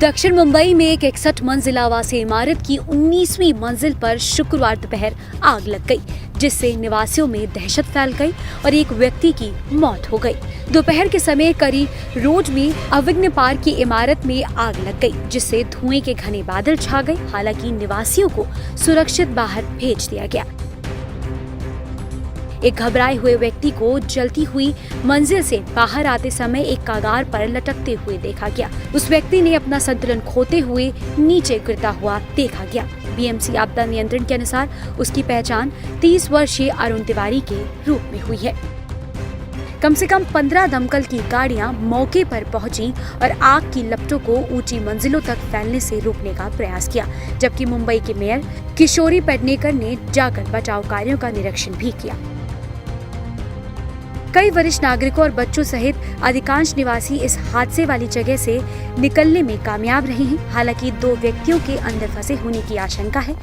दक्षिण मुंबई में एक 61 मंजिल आवासीय इमारत की 19वीं मंजिल पर शुक्रवार दोपहर आग लग गई, जिससे निवासियों में दहशत फैल गई और एक व्यक्ति की मौत हो गई। दोपहर के समय करी रोड में अविघ्न पार्क की इमारत में आग लग गई, जिससे धुएं के घने बादल छा गए। हालांकि निवासियों को सुरक्षित बाहर भेज दिया गया। एक घबराए हुए व्यक्ति को जलती हुई मंजिल से बाहर आते समय एक कगार पर लटकते हुए देखा गया। उस व्यक्ति ने अपना संतुलन खोते हुए नीचे गिरता हुआ देखा गया। बीएमसी आपदा नियंत्रण के अनुसार उसकी पहचान 30 वर्षीय अरुण तिवारी के रूप में हुई है। कम से कम 15 दमकल की गाड़ियां मौके पर पहुंची और आग की लपटों को ऊंची मंजिलों तक फैलने से रोकने का प्रयास किया, जबकि मुंबई के मेयर किशोरी पेडनेकर ने जाकर बचाव कार्यों का निरीक्षण भी किया। कई वरिष्ठ नागरिकों और बच्चों सहित अधिकांश निवासी इस हादसे वाली जगह से निकलने में कामयाब रहे हैं। हालांकि 2 व्यक्तियों के अंदर फंसे होने की आशंका है।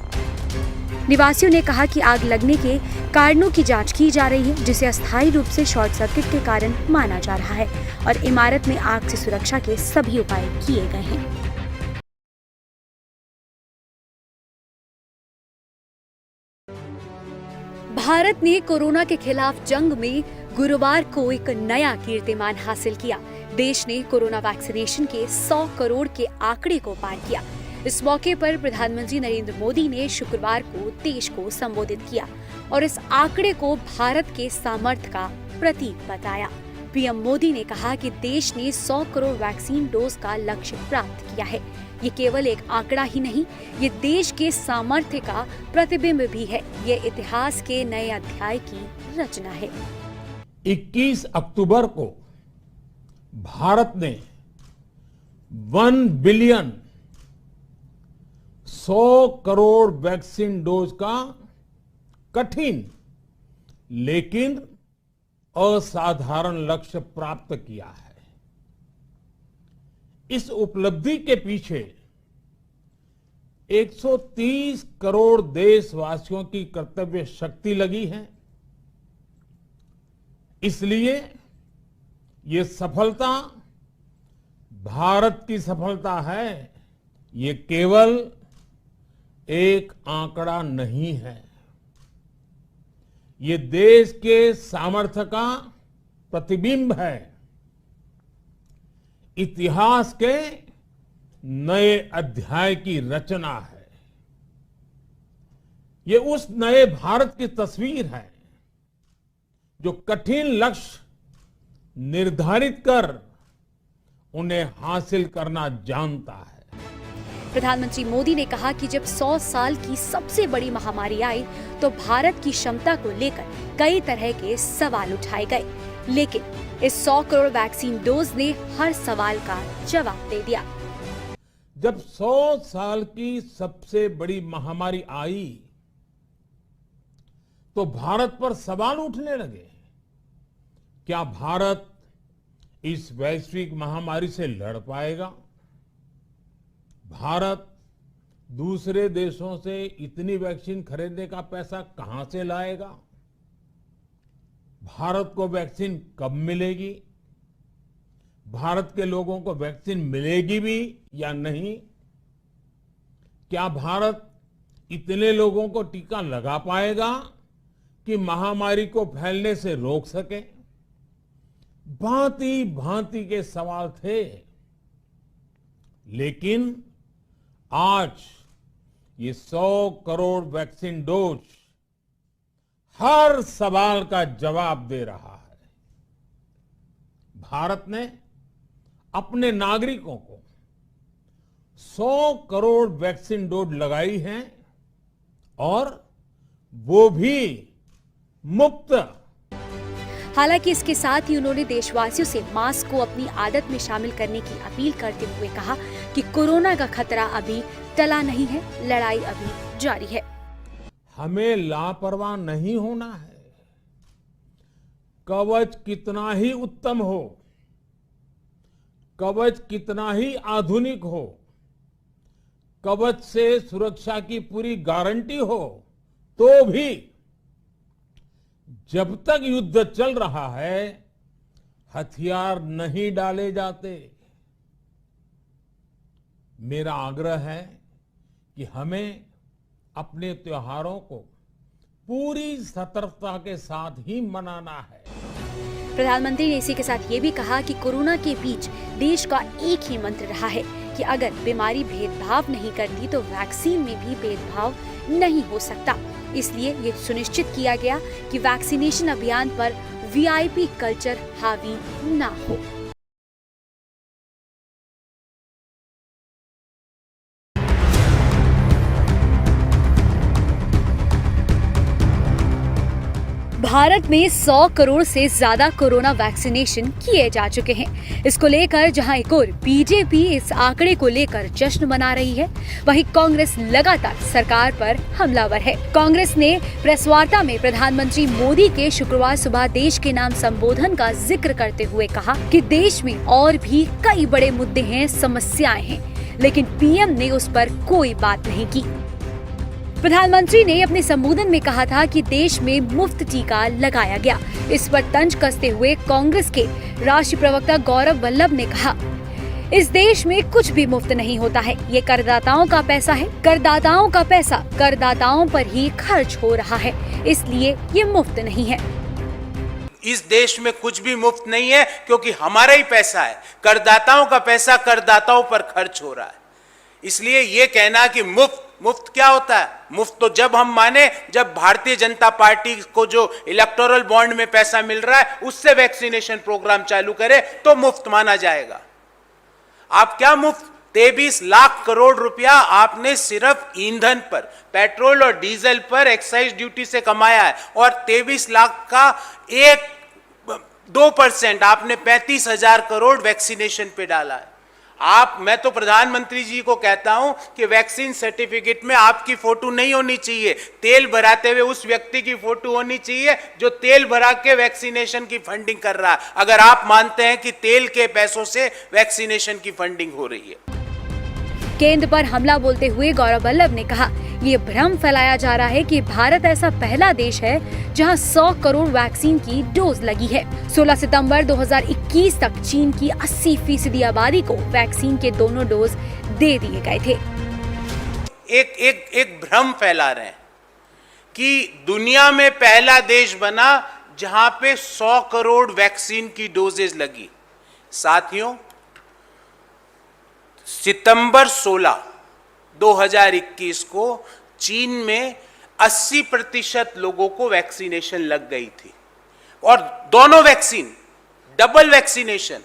निवासियों ने कहा कि आग लगने के कारणों की जांच की जा रही है, जिसे अस्थायी रूप से शॉर्ट सर्किट के कारण माना जा रहा है और इमारत में आग से सुरक्षा के सभी उपाय किए गए हैं। भारत ने कोरोना के खिलाफ जंग में गुरुवार को एक नया कीर्तिमान हासिल किया। देश ने कोरोना वैक्सीनेशन के 100 करोड़ के आंकड़े को पार किया। इस मौके पर प्रधानमंत्री नरेंद्र मोदी ने शुक्रवार को देश को संबोधित किया और इस आंकड़े को भारत के सामर्थ्य का प्रतीक बताया। पीएम मोदी ने कहा कि देश ने 100 करोड़ वैक्सीन डोज का लक्ष्य प्राप्त किया है। ये केवल एक आंकड़ा ही नहीं, ये देश के सामर्थ्य का प्रतिबिंब भी है। ये इतिहास के नए अध्याय की रचना है। 21 अक्टूबर को भारत ने 1 बिलियन 100 करोड़ वैक्सीन डोज का कठिन लेकिन असाधारण लक्ष्य प्राप्त किया है। इस उपलब्धि के पीछे 130 करोड़ देशवासियों की कर्तव्य शक्ति लगी है। इसलिए ये सफलता भारत की सफलता है, ये केवल एक आंकड़ा नहीं है। ये देश के सामर्थ्य का प्रतिबिंब है, इतिहास के नए अध्याय की रचना है। ये उस नए भारत की तस्वीर है जो कठिन लक्ष्य निर्धारित कर उन्हें हासिल करना जानता है। प्रधानमंत्री मोदी ने कहा कि जब 100 साल की सबसे बड़ी महामारी आई तो भारत की क्षमता को लेकर कई तरह के सवाल उठाए गए, लेकिन इस 100 करोड़ वैक्सीन डोज ने हर सवाल का जवाब दे दिया। जब 100 साल की सबसे बड़ी महामारी आई तो भारत पर सवाल उठने लगे। क्या भारत इस वैश्विक महामारी से लड़ पाएगा? भारत दूसरे देशों से इतनी वैक्सीन खरीदने का पैसा कहां से लाएगा? भारत को वैक्सीन कब मिलेगी? भारत के लोगों को वैक्सीन मिलेगी भी या नहीं? क्या भारत इतने लोगों को टीका लगा पाएगा कि महामारी को फैलने से रोक सके? भांति भांति के सवाल थे, लेकिन आज ये 100 करोड़ वैक्सीन डोज हर सवाल का जवाब दे रहा है। भारत ने अपने नागरिकों को 100 करोड़ वैक्सीन डोज लगाई हैं और वो भी मुफ्त। हालांकि इसके साथ ही उन्होंने देशवासियों से मास्क को अपनी आदत में शामिल करने की अपील करते हुए कहा कि कोरोना का खतरा अभी टला नहीं है, लड़ाई अभी जारी है। हमें लापरवाह नहीं होना है। कवच कितना ही उत्तम हो, कवच कितना ही आधुनिक हो, कवच से सुरक्षा की पूरी गारंटी हो, तो भी जब तक युद्ध चल रहा है हथियार नहीं डाले जाते। मेरा आग्रह है कि हमें अपने त्योहारों को पूरी सतर्कता के साथ ही मनाना है। प्रधानमंत्री ने इसी के साथ ये भी कहा कि कोरोना के बीच देश का एक ही मंत्र रहा है कि अगर बीमारी भेदभाव नहीं करती तो वैक्सीन में भी भेदभाव नहीं हो सकता। इसलिए ये सुनिश्चित किया गया कि वैक्सीनेशन अभियान पर वीआईपी कल्चर हावी ना हो। भारत में 100 करोड़ से ज्यादा कोरोना वैक्सीनेशन किए जा चुके हैं। इसको लेकर जहां एक और बीजेपी इस आंकड़े को लेकर जश्न मना रही है, वहीं कांग्रेस लगातार सरकार पर हमलावर है। कांग्रेस ने प्रेस वार्ता में प्रधानमंत्री मोदी के शुक्रवार सुबह देश के नाम संबोधन का जिक्र करते हुए कहा कि देश में और भी कई बड़े मुद्दे हैं, समस्याएं हैं, लेकिन पीएम ने उस पर कोई बात नहीं की। प्रधानमंत्री ने अपने संबोधन में कहा था कि देश में मुफ्त टीका लगाया गया। इस पर तंज कसते हुए कांग्रेस के राष्ट्रीय प्रवक्ता गौरव वल्लभ ने कहा, इस देश में कुछ भी मुफ्त नहीं होता है। ये करदाताओं का पैसा है। करदाताओं का पैसा करदाताओं पर ही खर्च हो रहा है, इसलिए ये मुफ्त नहीं है। इस देश में कुछ भी मुफ्त नहीं है, क्योंकि हमारा ही पैसा है। करदाताओं का पैसा करदाताओं पर खर्च हो रहा है। इसलिए ये कहना कि मुफ्त क्या होता है? मुफ्त तो जब हम माने जब भारतीय जनता पार्टी को जो इलेक्टोरल बॉन्ड में पैसा मिल रहा है उससे वैक्सीनेशन प्रोग्राम चालू करे तो मुफ्त माना जाएगा। आप क्या मुफ्त? 23 लाख करोड़ रुपया आपने सिर्फ ईंधन पर, पेट्रोल और डीजल पर एक्साइज ड्यूटी से कमाया है, और 23 लाख का 2% आपने 35,000 करोड़ वैक्सीनेशन पे डाला है। मैं तो प्रधानमंत्री जी को कहता हूं कि वैक्सीन सर्टिफिकेट में आपकी फोटो नहीं होनी चाहिए, तेल भराते हुए उस व्यक्ति की फोटो होनी चाहिए जो तेल भरा के वैक्सीनेशन की फंडिंग कर रहा है, अगर आप मानते हैं कि तेल के पैसों से वैक्सीनेशन की फंडिंग हो रही है। केंद्र पर हमला बोलते हुए गौरव वल्लभ ने कहा, ये भ्रम फैलाया जा रहा है कि भारत ऐसा पहला देश है जहां 100 करोड़ वैक्सीन की डोज लगी है। 16 सितंबर 2021 तक चीन की 80% आबादी को वैक्सीन के दोनों डोज दे दिए गए थे। एक भ्रम फैला रहे हैं कि दुनिया में पहला देश बना जहां पे 100 करोड़ वैक्सीन की डोजेज लगी। साथियों, सितंबर 16, 2021 को चीन में 80% लोगों को वैक्सीनेशन लग गई थी, और दोनों vaccine double vaccination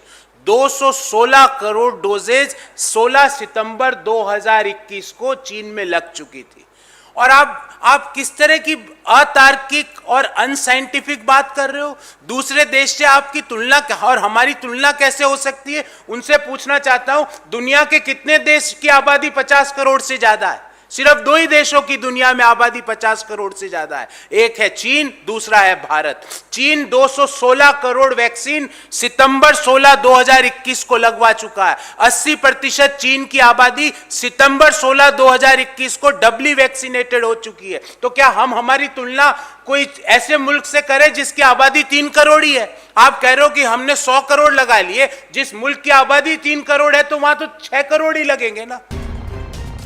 216 crore doses 16 सितंबर 2021 को चीन में लग चुकी थी। और आप किस तरह की अतार्किक और अनसाइंटिफिक बात कर रहे हो? दूसरे देश से आपकी तुलना और हमारी तुलना कैसे हो सकती है? उनसे पूछना चाहता हूं, दुनिया के कितने देश की आबादी 50 करोड़ से ज्यादा है? सिर्फ 2 ही देशों की दुनिया में आबादी 50 करोड़ से ज्यादा है, एक है चीन, दूसरा है भारत। चीन 216 करोड़ वैक्सीन सितंबर 16, 2021 को लगवा चुका है। 80% चीन की आबादी सितंबर 16, 2021 को डबली वैक्सीनेटेड हो चुकी है। तो क्या हम हमारी तुलना कोई ऐसे मुल्क से करें जिसकी आबादी 3 करोड़ ही है? आप कह रहे हो कि हमने 100 करोड़ लगा लिए, जिस मुल्क की आबादी 3 करोड़ है तो वहां तो 6 करोड़ ही लगेंगे ना।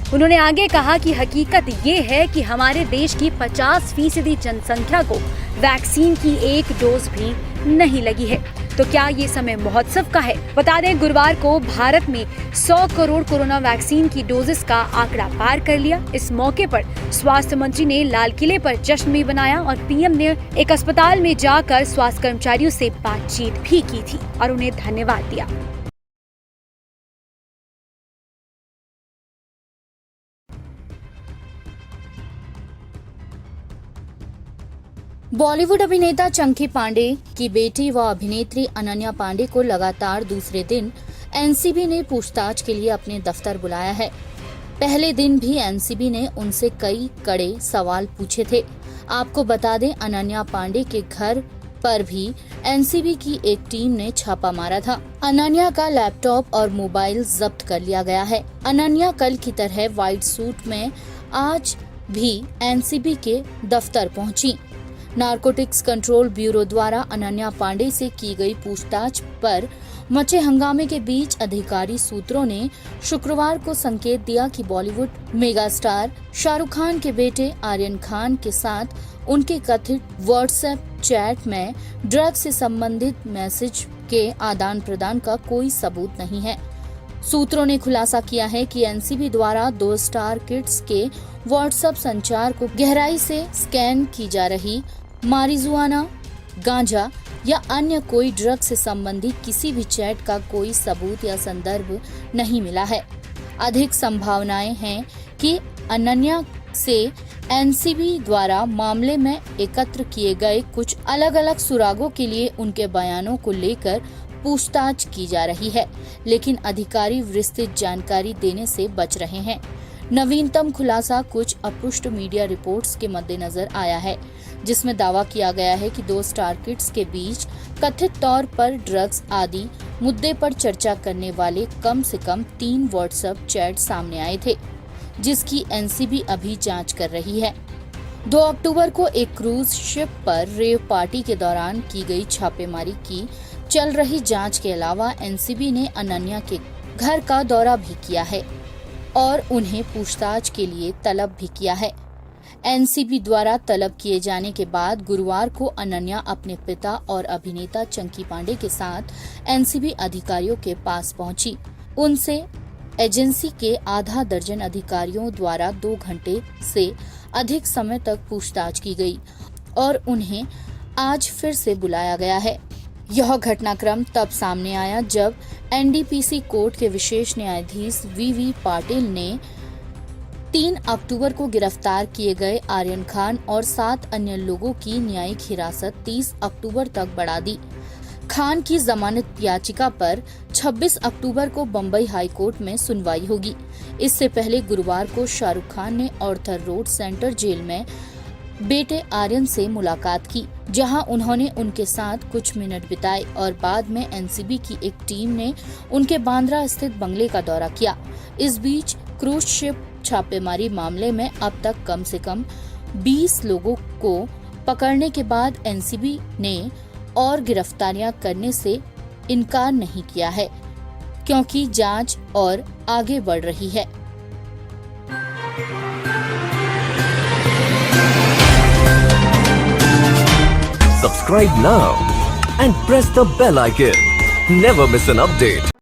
उन्होंने आगे कहा कि हकीकत ये है कि हमारे देश की 50% जनसंख्या को वैक्सीन की एक डोज भी नहीं लगी है। तो क्या ये समय महोत्सव का है? बता दें, गुरुवार को भारत में 100 करोड़ कोरोना वैक्सीन की डोजेस का आंकड़ा पार कर लिया। इस मौके पर स्वास्थ्य मंत्री ने लाल किले पर जश्न भी बनाया और पीएम ने एक अस्पताल में जाकर स्वास्थ्य कर्मचारियों से बातचीत भी की थी और उन्हें धन्यवाद दिया। बॉलीवुड अभिनेता चंकी पांडे की बेटी व अभिनेत्री अनन्या पांडे को लगातार दूसरे दिन एनसीबी ने पूछताछ के लिए अपने दफ्तर बुलाया है। पहले दिन भी एनसीबी ने उनसे कई कड़े सवाल पूछे थे। आपको बता दें, अनन्या पांडे के घर पर भी एनसीबी की एक टीम ने छापा मारा था। अनन्या का लैपटॉप और मोबाइल जब्त कर लिया गया है। अनन्या कल की तरह व्हाइट सूट में आज भी एनसीबी के दफ्तर पहुंची। नारकोटिक्स कंट्रोल ब्यूरो द्वारा अनन्या पांडे से की गई पूछताछ पर मचे हंगामे के बीच अधिकारी सूत्रों ने शुक्रवार को संकेत दिया कि बॉलीवुड मेगास्टार शाहरुख खान के बेटे आर्यन खान के साथ उनके कथित व्हाट्सएप चैट में ड्रग्स से संबंधित मैसेज के आदान प्रदान का कोई सबूत नहीं है। सूत्रों ने खुलासा किया है कि एनसीबी द्वारा 2 स्टार किड्स के व्हाट्सएप संचार को गहराई से स्कैन की जा रही मारिजुआना, गांजा या अन्य कोई ड्रग से संबंधित किसी भी चैट का कोई सबूत या संदर्भ नहीं मिला है। अधिक संभावनाएं हैं कि अनन्या से एनसीबी द्वारा मामले में एकत्र किए गए कुछ अलग अलग सुरागों के लिए उनके बयानों को लेकर पूछताछ की जा रही है, लेकिन अधिकारी विस्तृत जानकारी देने से बच रहे हैं। नवीनतम खुलासा कुछ अपपुष्ट मीडिया रिपोर्ट्स के मद्देनजर आया है, जिसमें दावा किया गया है कि 2 स्टार किड्स के बीच कथित तौर पर ड्रग्स आदि मुद्दे पर चर्चा करने वाले कम से कम 3 व्हाट्सएप चैट सामने आए थे, जिसकी एनसीबी अभी जांच कर रही है। 2 अक्टूबर को एक क्रूज शिप पर रेव पार्टी के दौरान की गई छापेमारी की चल रही जांच के अलावा एनसीबी ने अनन्या के घर का दौरा भी किया है और उन्हें पूछताछ के लिए तलब भी किया है। एनसीबी द्वारा तलब किए जाने के बाद गुरुवार को अनन्या अपने पिता और अभिनेता चंकी पांडे के साथ एनसीबी अधिकारियों के पास पहुंची। उनसे एजेंसी के आधा दर्जन अधिकारियों द्वारा 2 घंटे से अधिक समय तक पूछताछ की गई और उन्हें आज फिर से बुलाया गया है। यह घटनाक्रम तब सामने आया जब एनडीपीसी कोर्ट के विशेष न्यायाधीश वीवी पाटिल ने 3 अक्टूबर को गिरफ्तार किए गए आर्यन खान और 7 अन्य लोगों की न्यायिक हिरासत 30 अक्टूबर तक बढ़ा दी। खान की जमानत याचिका पर 26 अक्टूबर को बम्बई हाई कोर्ट में सुनवाई होगी। इससे पहले गुरुवार को शाहरुख खान ने ऑर्थर रोड सेंट्रल जेल में बेटे आर्यन से मुलाकात की, जहां उन्होंने उनके साथ कुछ मिनट बिताए और बाद में एनसीबी की एक टीम ने उनके बांद्रा स्थित बंगले का दौरा किया। इस बीच क्रूज शिप छापेमारी मामले में अब तक कम से कम 20 लोगों को पकड़ने के बाद एनसीबी ने और गिरफ्तारियां करने से इनकार नहीं किया है, क्योंकि जांच और आगे बढ़ रही है। Subscribe now and press the bell icon. Never miss an update.